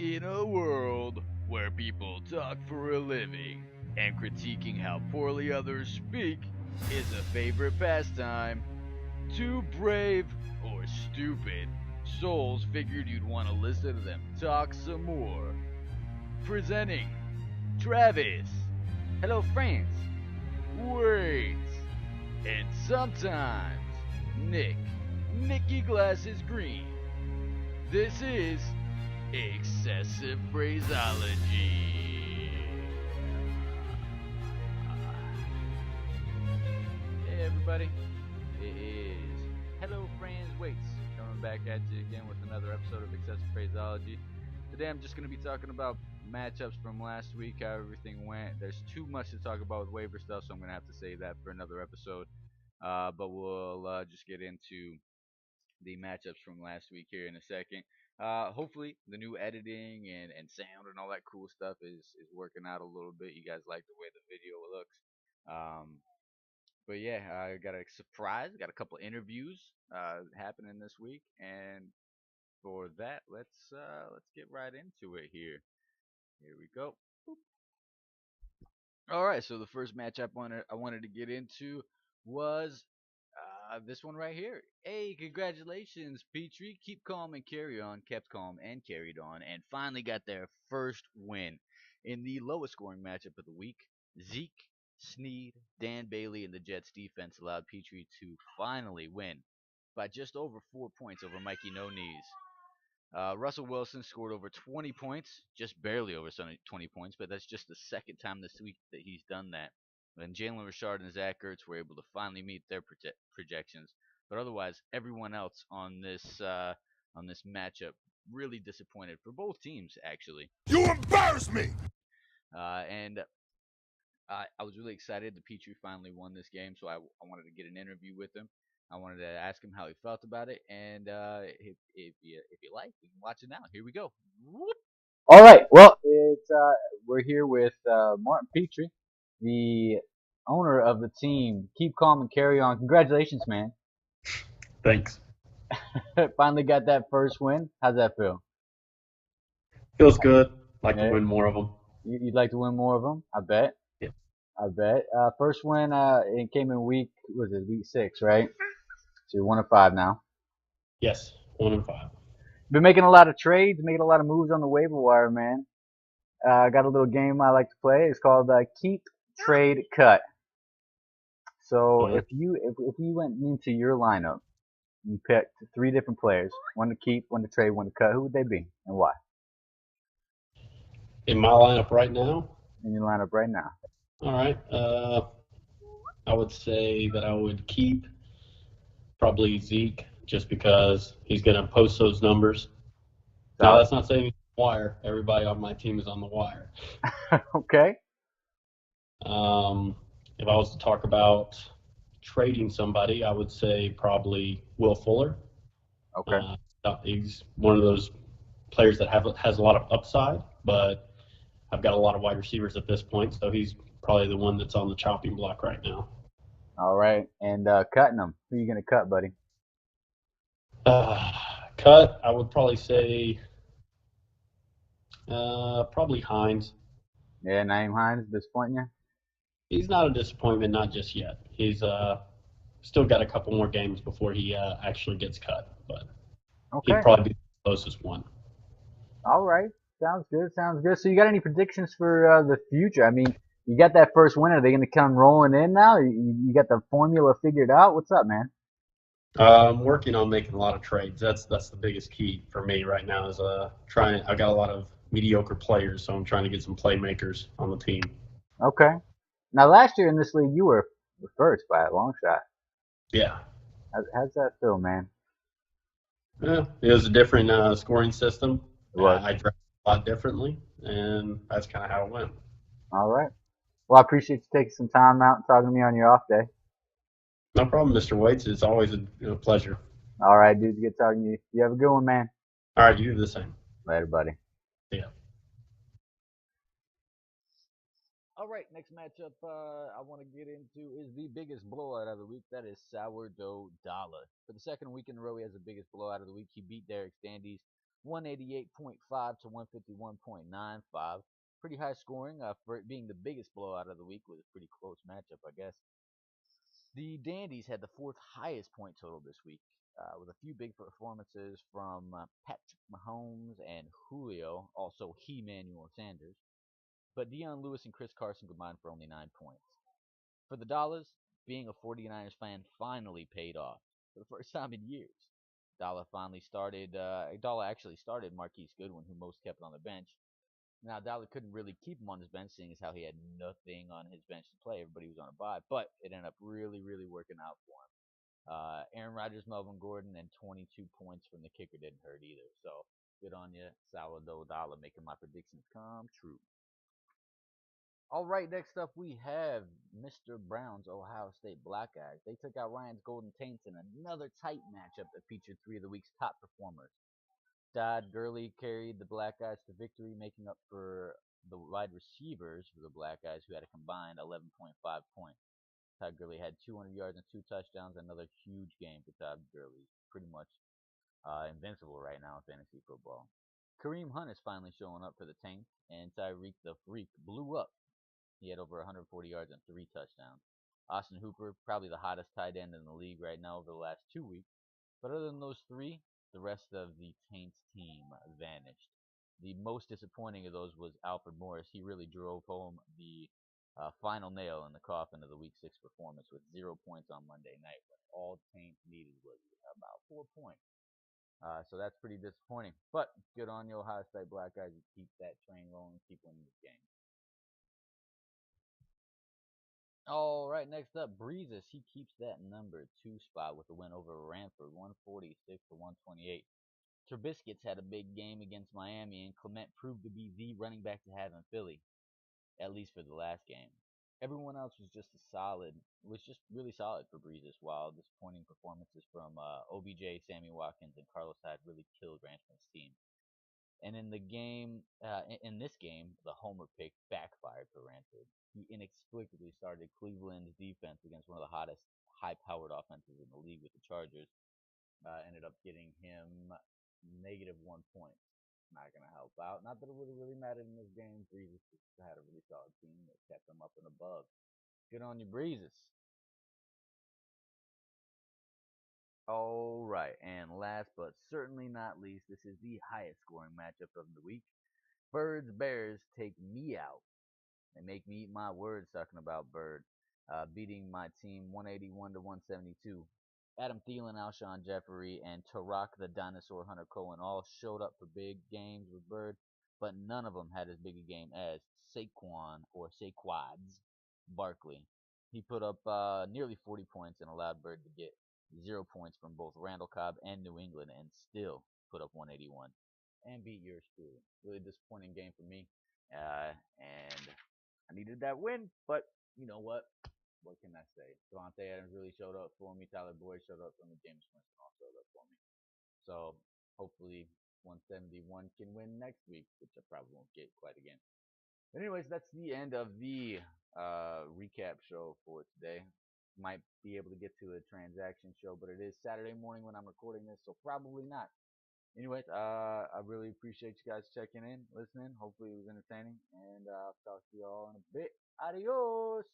In a world where people talk for a living and critiquing how poorly others speak is a favorite pastime, two brave or stupid souls figured you'd want to listen to them talk some more. Presenting Travis, hello friends, wait, and sometimes Nicky Glasses Green. This is excessive phraseology. Hey everybody, it is Hello Friends Waits coming back at you again with another episode of excessive phraseology. Today I'm just going to be talking about matchups from last week, how everything went. There's too much to talk about with waiver stuff, so I'm going to have to save that for another episode. But we'll just get into the matchups from last week here in a second. Hopefully the new editing and sound and all that cool stuff is working out a little bit. You guys like the way the video looks. But yeah, I got a surprise. Got a couple interviews happening this week, and for that, let's get right into it here. Here we go. All right, so the first match I wanted to get into was this one right here. Hey, congratulations, Petrie. Keep calm and carry on. Kept calm and carried on, and finally got their first win in the lowest scoring matchup of the week. Zeke, Snead, Dan Bailey, and the Jets defense allowed Petrie to finally win by just over 4 points over Mikey No Knees. Russell Wilson scored over 20 points, just barely over 20 points, but that's just the second time this week that he's done that. And Jalen Richard and Zach Ertz were able to finally meet their projections, but otherwise, everyone else on this matchup really disappointed for both teams, actually. You embarrass me! And I was really excited that Petrie finally won this game, so I wanted to get an interview with him. I wanted to ask him how he felt about it, and if you like, we can watch it now. Here we go. Whoop. All right. Well, it's we're here with Martin Petrie, the owner of the team. Keep calm and carry on. Congratulations, man! Thanks. Finally got that first win. How's that feel? Feels good. Like Yeah. to win more of them. You'd like to win more of them? I bet. Yeah. I bet. First win. It came in week 6, right? So you're 1-5 now. Yes, 1-5. Been making a lot of trades, making a lot of moves on the waiver wire, man. Got a little game I like to play. It's called Keep, Trade, Cut. So Uh-huh. if you went into your lineup, you picked 3 different players, one to keep, one to trade, one to cut. Who would they be and why? In my lineup right now, In your lineup right now. all right. I would say that I would keep probably Zeke just because he's going to post those numbers. Now, that's not saying he's on the wire. Everybody on my team is on the wire. Okay. If I was to talk about trading somebody, I would say probably Will Fuller. Okay. He's one of those players that has a lot of upside, but I've got a lot of wide receivers at this point, so he's probably the one that's on the chopping block right now. All right. And cutting them. Who are you gonna cut, buddy? Cut, I would probably say probably Hines. Yeah, Naeem Hines disappointing you? He's not a disappointment, not just yet. He's still got a couple more games before he actually gets cut, but Okay. he'd probably be the closest one. All right. Sounds good. Sounds good. So you got any predictions for the future? I mean, you got that first win. Are they going to come rolling in now? You got the formula figured out? What's up, man? I'm working on making a lot of trades. That's the biggest key for me right now is trying. I got a lot of mediocre players, so I'm trying to get some playmakers on the team. Okay. Now, last year in this league, you were first by a long shot. Yeah. How's that feel, man? Yeah, it was a different scoring system. It was. I drafted a lot differently, and that's kind of how it went. All right. Well, I appreciate you taking some time out and talking to me on your off day. No problem, Mr. Waits. It's always a pleasure. All right, dude. Good talking to you. You have a good one, man. All right, you do the same. Later, buddy. Yeah. All right, next matchup I want to get into is the biggest blowout of the week. That is Sourdough Dollar. For the second week in a row, he has the biggest blowout of the week. He beat Derek Standies 188.5 to 151.95. Pretty high scoring for it being the biggest blowout of the week. Was a pretty close matchup, I guess. The Dandies had the fourth highest point total this week, with a few big performances from Patrick Mahomes and Julio, also Emmanuel Sanders. But Deion Lewis and Chris Carson combined for only 9 points. For the dollars, being a 49ers fan finally paid off for the first time in years. Dollar actually started Marquise Goodwin, who most kept on the bench. Now, Dollar couldn't really keep him on his bench, seeing as how he had nothing on his bench to play. Everybody was on a bye, but it ended up really, really working out for him. Aaron Rodgers, Melvin Gordon, and 22 points from the kicker didn't hurt either. So good on you, Sourdough Dollar, making my predictions come true. All right, next up we have Mr. Brown's Ohio State Black Eyes. They took out Ryan's Golden Taints in another tight matchup that featured three of the week's top performers. Todd Gurley carried the Black Eyes to victory, making up for the wide receivers for the Black Eyes, who had a combined 11.5 points. Todd Gurley had 200 yards and two touchdowns. Another huge game for Todd Gurley. Pretty much invincible right now in fantasy football. Kareem Hunt is finally showing up for the Taints, and Tyreek the Freak blew up. He had over 140 yards and three touchdowns. Austin Hooper, probably the hottest tight end in the league right now over the last 2 weeks. But other than those three, the rest of the Taints team vanished. The most disappointing of those was Alfred Morris. He really drove home the final nail in the coffin of the Week 6 performance with 0 points on Monday night, when all Taints needed was about 4 points. So that's pretty disappointing. But good on you, Ohio State Black Guys. You keep that train rolling, keep winning this game. All right, next up, Breezes. He keeps that number two spot with a win over Ranford, 146 to 128. Trubiscuits had a big game against Miami, and Clement proved to be the running back to have in Philly, at least for the last game. Everyone else was just really solid for Breezes, while disappointing performances from OBJ, Sammy Watkins, and Carlos Hyde really killed Ranford's team. And in this game, the homer pick backfired for Ranford. He inexplicably started Cleveland's defense against one of the hottest, high-powered offenses in the league with the Chargers. Ended up getting him -1 point. Not gonna help out. Not that it would have really mattered in this game. Breezes had a really solid team that kept them up and above. Good on you, Breezes. All right, and last but certainly not least, this is the highest scoring matchup of the week. Birds Bears take me out. They make me eat my words talking about Bird, beating my team 181 to 172. Adam Thielen, Alshon Jeffrey, and Tarak the Dinosaur Hunter Cohen all showed up for big games with Bird, but none of them had as big a game as Saquon or Saquads Barkley. He put up nearly 40 points and allowed Bird to get 0 points from both Randall Cobb and New England, and still put up 181 and beat yours truly. Really disappointing game for me, and I needed that win, but you know what? What can I say? Devontae Adams really showed up for me. Tyler Boyd showed up for me. James Winston also showed up for me. So hopefully 171 can win next week, which I probably won't get quite again. Anyways, that's the end of the recap show for today. Might be able to get to a transaction show, but it is Saturday morning when I'm recording this, so probably not. Anyways, I really appreciate you guys checking in, listening. Hopefully it was entertaining, and I'll talk to you all in a bit. Adios!